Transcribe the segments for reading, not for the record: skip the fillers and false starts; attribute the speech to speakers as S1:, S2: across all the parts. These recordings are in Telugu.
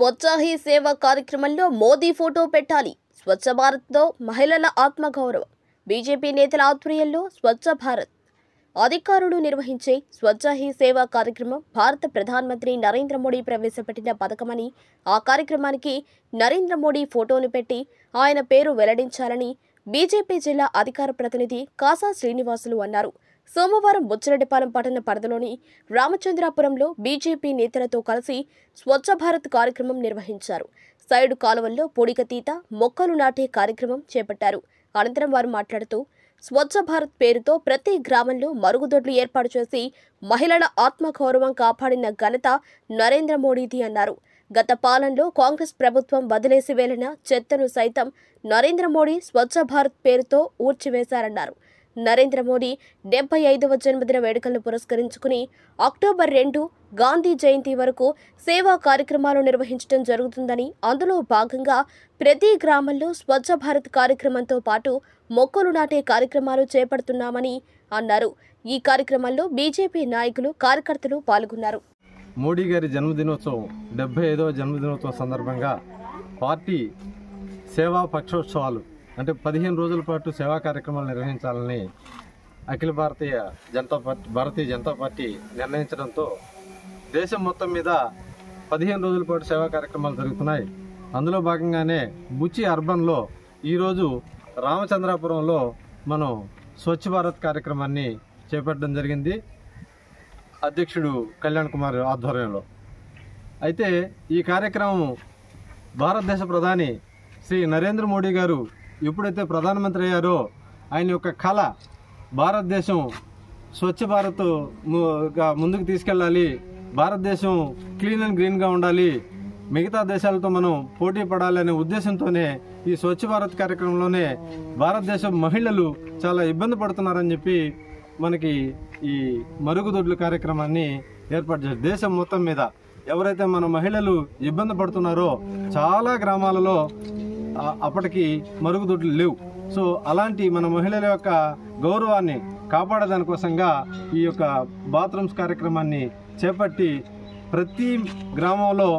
S1: స్వచ్ఛ హీ సేవ కార్యక్రమంలో మోదీ ఫోటో పెట్టాలి. స్వచ్ఛ భారత్తో మహిళల ఆత్మగౌరవం. బీజేపీ నేతల ఆధ్వర్యంలో స్వచ్ఛ భారత్ అధికారులు నిర్వహించే స్వచ్ఛ హీ సేవ కార్యక్రమం భారత ప్రధానమంత్రి నరేంద్ర మోడీ ప్రవేశపెట్టిన పథకమని, ఆ కార్యక్రమానికి నరేంద్ర మోడీ ఫోటోను పెట్టి ఆయన పేరు వెల్లడించాలని బీజేపీ జిల్లా అధికార ప్రతినిధి కాసా శ్రీనివాసులు అన్నారు. సోమవారం బుచ్చిరెడ్డిపాలెం పట్టణ పరిధిలోని రామచంద్రాపురంలో బీజేపీ నేతలతో కలిసి స్వచ్ఛ భారత్ కార్యక్రమం నిర్వహించారు. సైడు కాలువల్లో పొడికతీత మొక్కలు నాటే కార్యక్రమం చేపట్టారు. అనంతరం వారు మాట్లాడుతూ స్వచ్ఛ భారత్ పేరుతో ప్రతి గ్రామంలో మరుగుదొడ్లు ఏర్పాటు చేసి మహిళల ఆత్మగౌరవం కాపాడిన ఘనత నరేంద్ర మోడీది అన్నారు. గత పాలనలో కాంగ్రెస్ ప్రభుత్వం వదిలేసి వెళ్లిన చెత్తను సైతం నరేంద్ర మోడీ స్వచ్ఛ భారత్ పేరుతో ఊడ్చివేశారన్నారు. నరేంద్ర మోడీ 75వ జన్మదిన వేడుకలను పురస్కరించుకుని అక్టోబర్ 2 గాంధీ జయంతి వరకు సేవా కార్యక్రమాలు నిర్వహించడం జరుగుతుందని, అందులో భాగంగా ప్రతి గ్రామంలో స్వచ్ఛ భారత్ కార్యక్రమంతో పాటు మొక్కలు నాటే కార్యక్రమాలు చేపడుతున్నామని అన్నారు. ఈ కార్యక్రమంలో బీజేపీ నాయకులు, కార్యకర్తలు పాల్గొన్నారు.
S2: మోడీ గారి జన్మదినోత్సవం 75వ జన్మదినోత్సవం సందర్భంగా పార్టీ సేవా పక్షోత్సవాలు అంటే 15 రోజుల పాటు సేవా కార్యక్రమాలు నిర్వహించాలని అఖిల భారతీయ జనతా పార్టీ నిర్ణయించడంతో దేశం మొత్తం మీద 15 రోజుల పాటు సేవా కార్యక్రమాలు జరుగుతున్నాయి. అందులో భాగంగానే బుచ్చి అర్బన్లో ఈరోజు రామచంద్రాపురంలో మనం స్వచ్ఛ భారత్ కార్యక్రమాన్ని చేపట్టడం జరిగింది, అధ్యక్షుడు కళ్యాణ్ కుమార్ ఆధ్వర్యంలో. అయితే ఈ కార్యక్రమం భారతదేశ ప్రధాని శ్రీ నరేంద్ర మోడీ గారు ఎప్పుడైతే ప్రధానమంత్రి అయ్యారో ఆయన యొక్క కళ భారతదేశం స్వచ్ఛ భారత్ ముందుకు తీసుకెళ్ళాలి, భారతదేశం క్లీన్ అండ్ గ్రీన్గా ఉండాలి, మిగతా దేశాలతో మనం పోటీ పడాలి అనే ఉద్దేశంతోనే ఈ స్వచ్ఛ భారత్ కార్యక్రమంలోనే భారతదేశం మహిళలు చాలా ఇబ్బంది పడుతున్నారని చెప్పి మనకి ఈ మరుగుదొడ్ల కార్యక్రమాన్ని ఏర్పాటు చేశారు. దేశం మొత్తం మీద ఎవరైతే మన మహిళలు ఇబ్బంది పడుతున్నారో చాలా గ్రామాలలో అప్పటికి మరుగుదొడ్లు లేవు. సో అలాంటి మన మహిళల యొక్క గౌరవాన్ని కాపాడదానికోసంగా ఈ యొక్క బాత్రూమ్స్ కార్యక్రమాన్ని చేపట్టి ప్రతి గ్రామంలో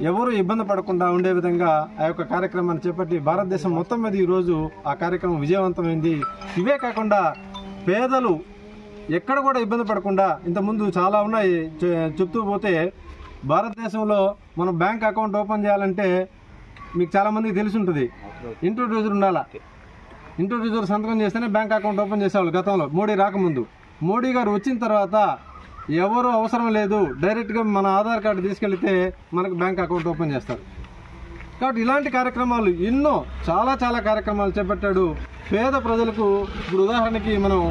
S2: ఎవరు ఇబ్బంది పడకుండా ఉండే విధంగా ఆ యొక్క కార్యక్రమాన్ని చేపట్టి భారతదేశం మొత్తం మీద ఈరోజు ఆ కార్యక్రమం విజయవంతమైంది. ఇవే కాకుండా పేదలు ఎక్కడ కూడా ఇబ్బంది పడకుండా, ఇంతకుముందు చాలా ఉన్నాయి చెప్తూ పోతే, భారతదేశంలో మనం బ్యాంక్ అకౌంట్ ఓపెన్ చేయాలంటే మీకు చాలామందికి తెలిసి ఉంటుంది, ఇంట్రొడ్యూసర్ ఉండాలా. ఇంట్రొడ్యూసర్ సంతకం చేస్తేనే బ్యాంక్ అకౌంట్ ఓపెన్ చేసేవాళ్ళు గతంలో, మోడీ రాకముందు. మోడీ గారు వచ్చిన తర్వాత ఎవరు అవసరం లేదు, డైరెక్ట్గా మన ఆధార్ కార్డు తీసుకెళ్తే మనకు బ్యాంక్ అకౌంట్ ఓపెన్ చేస్తారు. కాబట్టి ఇలాంటి కార్యక్రమాలు ఎన్నో చాలా కార్యక్రమాలు చేపట్టాడు. పేద ప్రజలకు ఇప్పుడు ఉదాహరణకి మనం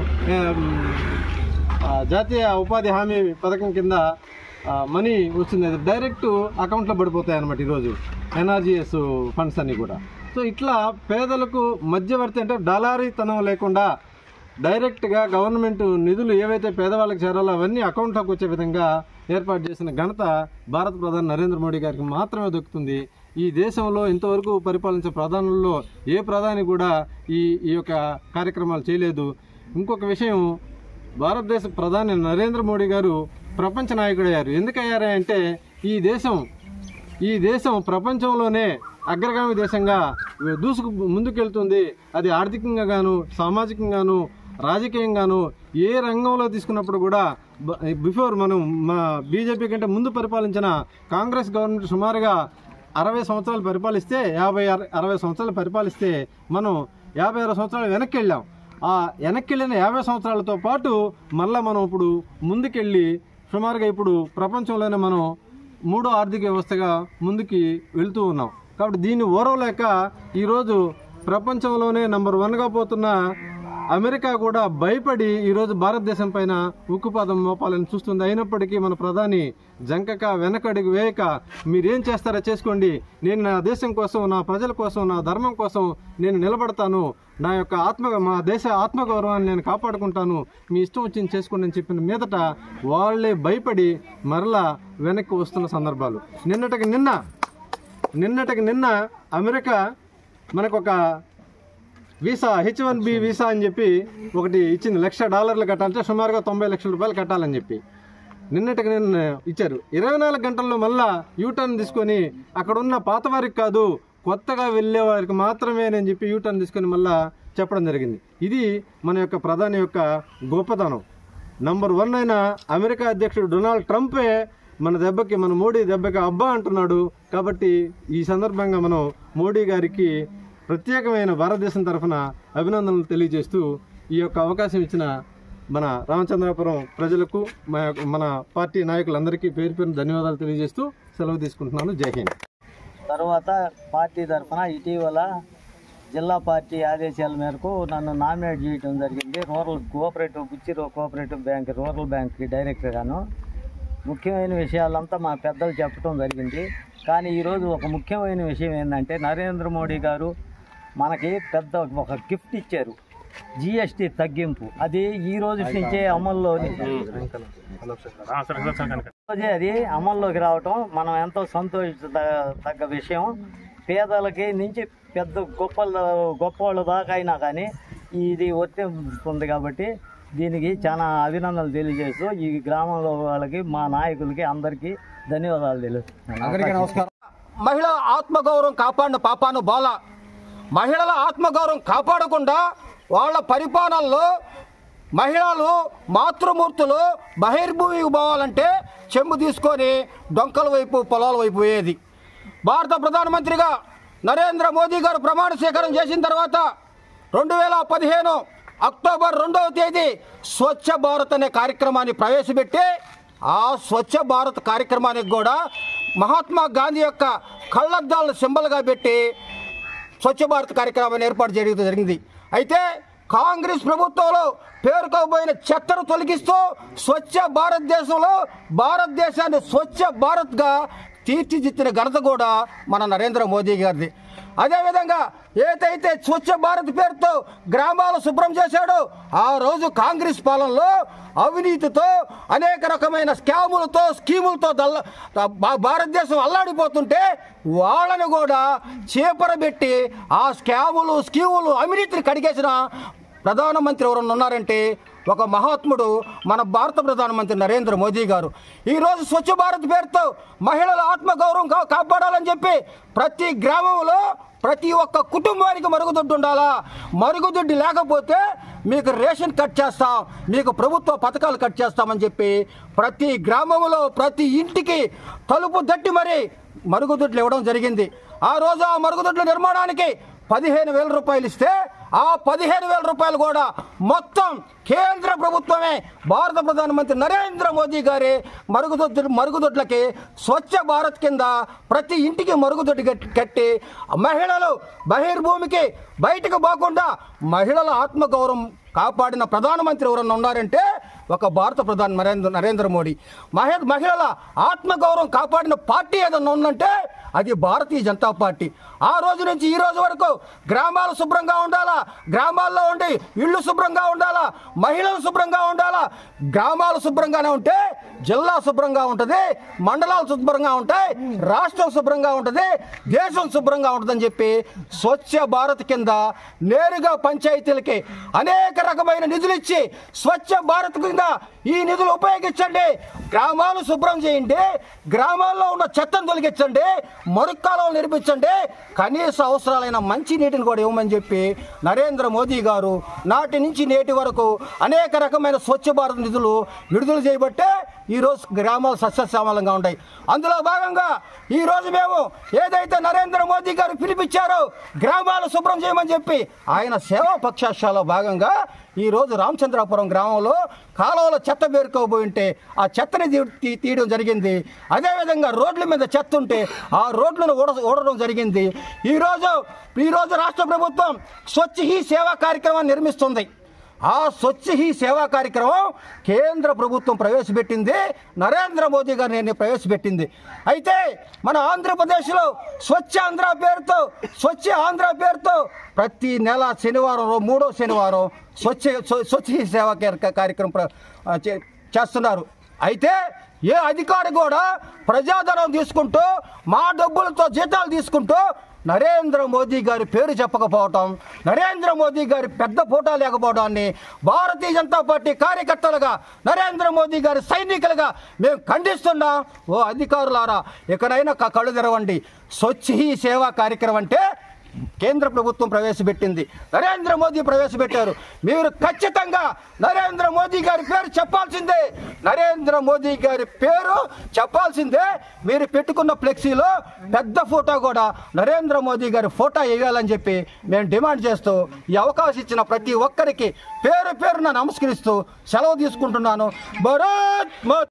S2: జాతీయ ఉపాధి హామీ పథకం కింద మనీ వచ్చింది, అది డైరెక్ట్ అకౌంట్లో పడిపోతాయి అన్నమాట ఈరోజు ఎన్ఆర్జీఎస్ ఫండ్స్ అన్నీ కూడా. సో ఇట్లా పేదలకు మధ్యవర్తి అంటే దళారీతనం లేకుండా డైరెక్ట్గా గవర్నమెంట్ నిధులు ఏవైతే పేదవాళ్ళకి చేరాలో అవన్నీ అకౌంట్లోకి వచ్చే విధంగా ఏర్పాటు చేసిన ఘనత భారత ప్రధాని నరేంద్ర మోడీ గారికి మాత్రమే దొరుకుతుంది. ఈ దేశంలో ఇంతవరకు పరిపాలించే ప్రధానుల్లో ఏ ప్రధాని కూడా ఈ యొక్క కార్యక్రమాలు చేయలేదు. ఇంకొక విషయం, భారతదేశ ప్రధాని నరేంద్ర మోడీ గారు ప్రపంచ నాయకుడయ్యారు. ఎందుకయ్యారంటే ఈ దేశం ప్రపంచంలోనే అగ్రగామి దేశంగా ముందుకెళ్తుంది. అది ఆర్థికంగా గాను, సామాజికంగాను, రాజకీయంగాను ఏ రంగంలో తీసుకున్నప్పుడు కూడా బిఫోర్ మా బీజేపీ కంటే ముందు పరిపాలించిన కాంగ్రెస్ గవర్నమెంట్ సుమారుగా 60 సంవత్సరాలు పరిపాలిస్తే 60 సంవత్సరాలు పరిపాలిస్తే మనం 56 సంవత్సరాలు వెనక్కి వెళ్ళాం. ఆ వెనక్కి వెళ్ళిన 50 సంవత్సరాలతో పాటు మళ్ళీ మనం ఇప్పుడు ముందుకెళ్ళి సుమారుగా ఇప్పుడు ప్రపంచంలోనే మనం 3వ ఆర్థిక వ్యవస్థగా ముందుకి వెళుతూ ఉన్నాం. కాబట్టి దీన్ని ఓరవలేక ఈరోజు ప్రపంచంలోనే నంబర్ 1గా పోతున్న అమెరికా కూడా భయపడి ఈరోజు భారతదేశం పైన ఉక్కుపాదం మోపాలని చూస్తుంది. అయినప్పటికీ మన ప్రధాని జంకక వెనకడుగు వేయక మీరేం చేస్తారో చేసుకోండి, నేను నా దేశం కోసం, నా ప్రజల కోసం, నా ధర్మం కోసం నేను నిలబడతాను, నా యొక్క మా దేశ ఆత్మగౌరవాన్ని నేను కాపాడుకుంటాను, మీ ఇష్టం వచ్చింది చేసుకోండి అని చెప్పిన మీదట వాళ్ళే భయపడి మరలా వెనక్కి వస్తున్న సందర్భాలు. నిన్నటికి నిన్న అమెరికా మనకు ఒక వీసా H1B వీసా అని చెప్పి ఒకటి ఇచ్చింది. $1,00,000 కట్టాలంటే సుమారుగా $90 లక్షలు కట్టాలని చెప్పి. నిన్నటికి నిన్న ఇచ్చారు. 24 గంటల్లో మళ్ళా యూటర్న్ తీసుకొని అక్కడ ఉన్న పాత వారికి కాదు కొత్తగా వెళ్ళే వారికి మాత్రమే అని చెప్పి యూటర్న్ తీసుకొని మళ్ళా చెప్పడం జరిగింది. ఇది మన యొక్క ప్రధాని యొక్క గొప్పతనం. నంబర్ 1 అయిన అమెరికా అధ్యక్షుడు డొనాల్డ్ ట్రంపే మన మోడీ దెబ్బకి అబ్బా అంటున్నాడు. కాబట్టి ఈ సందర్భంగా మనం మోడీ గారికి ప్రత్యేకమైన భారతదేశం తరఫున అభినందనలు తెలియజేస్తూ ఈ యొక్క అవకాశం ఇచ్చిన మన రామచంద్రాపురం ప్రజలకు మన పార్టీ నాయకులందరికీ పేరు పేరున ధన్యవాదాలు తెలియజేస్తూ సెలవు తీసుకుంటున్నాను. జై హింద్.
S3: తర్వాత పార్టీ తరఫున ఇటీవల జిల్లా పార్టీ ఆదేశాల మేరకు నన్ను నామినేట్ చేయడం జరిగింది. బుచ్చిరో కోఆపరేటివ్ బ్యాంక్ రూరల్ బ్యాంక్కి డైరెక్టర్గాను. ముఖ్యమైన విషయాలంతా మా పెద్దలు చెప్పడం జరిగింది. కానీ ఈరోజు ఒక ముఖ్యమైన విషయం ఏంటంటే నరేంద్ర మోడీ గారు మనకి ఒక గిఫ్ట్ ఇచ్చారు. జిఎస్టీ తగ్గింపు అది ఈ రోజు నుంచే అది అమల్లోకి రావటం మనం ఎంతో సంతోషించదగ్గ విషయం. పేదలకి నుంచి పెద్ద గొప్పవాళ్ళ దాకా అయినా కానీ ఇది వర్తిస్తుంది. కాబట్టి దీనికి చాలా అభినందనలు తెలియజేస్తూ ఈ గ్రామంలో వాళ్ళకి మా నాయకులకి అందరికీ ధన్యవాదాలు తెలుస్తున్నాను.
S4: మహిళల ఆత్మగౌరవం కాపాడిన పాపాను బాల. మహిళల ఆత్మగౌరవం కాపాడకుండా వాళ్ళ పరిపాలనలో మహిళలు మాతృమూర్తులు బహిర్భూమికి పోవాలంటే చెంబు తీసుకొని డొంకల వైపు పొలాల వైపు పోయేది. భారత ప్రధానమంత్రిగా నరేంద్ర మోదీ గారు ప్రమాణ స్వీకారం చేసిన తర్వాత 2015 అక్టోబర్ 2వ తేదీ స్వచ్ఛ భారత్ అనే కార్యక్రమాన్ని ప్రవేశపెట్టి ఆ స్వచ్ఛ భారత్ కార్యక్రమానికి కూడా మహాత్మా గాంధీ యొక్క కళ్ళద్దాలను సింబల్గా పెట్టి స్వచ్ఛ భారత్ కార్యక్రమాన్ని ఏర్పాటు చేయడం జరిగింది. అయితే కాంగ్రెస్ ప్రభుత్వంలో పేరుకోబోయిన చెత్తను తొలగిస్తూ స్వచ్ఛ భారతదేశంలో భారతదేశాన్ని స్వచ్ఛ భారత్గా తీర్చిదిద్దిన ఘనత కూడా మన నరేంద్ర మోదీ గారిది. అదేవిధంగా ఏదైతే స్వచ్ఛ భారత్ పేరుతో గ్రామాలు శుభ్రం చేశాడో ఆ రోజు కాంగ్రెస్ పాలనలో అవినీతితో అనేక రకమైన స్కీములతో భారతదేశం అల్లాడిపోతుంటే వాళ్ళని కూడా చీపరబెట్టి ఆ స్కీములు అవినీతిని కడిగేసిన ప్రధానమంత్రి ఎవరన్నా ఉన్నారంటే ఒక మహాత్ముడు మన భారత ప్రధానమంత్రి నరేంద్ర మోదీ గారు. ఈరోజు స్వచ్ఛ భారత్ పేరుతో మహిళల ఆత్మగౌరవం కాపాడాలని చెప్పి ప్రతి గ్రామంలో ప్రతి ఒక్క కుటుంబానికి మరుగుదొడ్డి ఉండాలా. మరుగుదొడ్డి లేకపోతే మీకు రేషన్ కట్ చేస్తాం, మీకు ప్రభుత్వ పథకాలు కట్ చేస్తామని చెప్పి ప్రతి గ్రామంలో ప్రతి ఇంటికి తలుపు తట్టి మరి మరుగుదొడ్లు ఇవ్వడం జరిగింది. ఆ రోజు ఆ మరుగుదొడ్ల నిర్మాణానికి 15,000 రూపాయలు ఇస్తే ఆ 15,000 రూపాయలు కూడా మొత్తం కేంద్ర ప్రభుత్వమే భారత ప్రధానమంత్రి నరేంద్ర మోదీ గారి మరుగుదొడ్లకి స్వచ్ఛ భారత్ కింద ప్రతి ఇంటికి మరుగుదొడ్డి కట్టి మహిళలు బహిర్భూమికి బయటకు పోకుండా మహిళల ఆత్మగౌరవం కాపాడిన ప్రధానమంత్రి ఎవరన్నా ఉన్నారంటే ఒక భారత ప్రధాని నరేంద్ర మోడీ. మహిళల ఆత్మగౌరవం కాపాడిన పార్టీ ఏదన్నా ఉందంటే అది భారతీయ జనతా పార్టీ. ఆ రోజు నుంచి ఈ రోజు వరకు గ్రామాలు శుభ్రంగా ఉండాలా, గ్రామాల్లో ఉండి ఇళ్ళు శుభ్రంగా ఉండాలా, మహిళలు శుభ్రంగా ఉండాలా. గ్రామాలు శుభ్రంగానే ఉంటే జిల్లా శుభ్రంగా ఉంటుంది, మండలాలు శుభ్రంగా ఉంటాయి, రాష్ట్రం శుభ్రంగా ఉంటుంది, దేశం శుభ్రంగా ఉంటుందని చెప్పి స్వచ్ఛ భారత్ కింద నేరుగా పంచాయతీలకి అనేక రకమైన నిధులు ఇచ్చి స్వచ్ఛ భారత్ కింద ఈ నిధులు ఉపయోగించండి, గ్రామాలు శుభ్రం చేయండి, గ్రామాల్లో ఉన్న చెత్తను తొలగించండి, మురికి కాలువలు నిర్మించండి, కనీస అవసరాలైన మంచి నీటిని కూడా ఇవ్వమని చెప్పి నరేంద్ర మోదీ గారు నాటి నుంచి నేటి వరకు అనేక రకమైన స్వచ్ఛ భారత్ నిధులు విడుదల చేయబట్టే ఈరోజు గ్రామాలు సస్యశ్యామలంగా ఉంటాయి. అందులో భాగంగా ఈరోజు మేము ఏదైతే నరేంద్ర మోదీ గారు పిలిపించారో గ్రామాలు శుభ్రం చేయమని చెప్పి ఆయన సేవా పక్షాల్లో భాగంగా ఈరోజు రామచంద్రాపురం గ్రామంలో కాలువలో చెత్త పేరుకోబోయి ఉంటే ఆ చెత్తని తీయడం జరిగింది. అదేవిధంగా రోడ్ల మీద చెత్త ఉంటే ఆ రోడ్లను ఊడడం జరిగింది. ఈరోజు రాష్ట్ర ప్రభుత్వం స్వచ్ఛ హీ సేవా కార్యక్రమాన్ని నిర్మిస్తుంది. ఆ స్వచ్ఛ హీ సేవా కార్యక్రమం కేంద్ర ప్రభుత్వం ప్రవేశపెట్టింది, నరేంద్ర మోదీ గారు ప్రవేశపెట్టింది. అయితే మన ఆంధ్రప్రదేశ్లో స్వచ్ఛ ఆంధ్ర పేరుతో ప్రతి నెల శనివారం 3వ శనివారం స్వచ్ఛ హీ సేవా కార్యక్రమం చేస్తున్నారు. అయితే ఏ అధికారి కూడా ప్రజాధనం తీసుకుంటూ మా డబ్బులతో జీతాలు తీసుకుంటూ నరేంద్ర మోదీ గారి పేరు చెప్పకపోవటం, నరేంద్ర మోదీ గారి పెద్ద ఫోటో లేకపోవడాన్ని భారతీయ జనతా పార్టీ కార్యకర్తలుగా, నరేంద్ర మోదీ గారి సైనికులుగా మేము ఖండిస్తున్నాం. ఓ అధికారులారా, ఇకనైనా కళ్ళు తెరవండి. స్వచ్ఛ హీ సేవా కార్యక్రమం అంటే కేంద్ర ప్రభుత్వం ప్రవేశపెట్టింది, నరేంద్ర మోదీ ప్రవేశపెట్టారు. మీరు ఖచ్చితంగా నరేంద్ర మోదీ గారి పేరు చెప్పాల్సిందే, నరేంద్ర మోదీ గారి పేరు చెప్పాల్సిందే. మీరు పెట్టుకున్న ఫ్లెక్సీలో పెద్ద ఫోటో కూడా నరేంద్ర మోదీ గారి ఫోటో వేయాలని చెప్పి మేము డిమాండ్ చేస్తూ, ఈ అవకాశం ఇచ్చిన ప్రతి ఒక్కరికి పేరు పేరున నమస్కరిస్తూ సెలవు తీసుకుంటున్నాను. భారత్ మాతా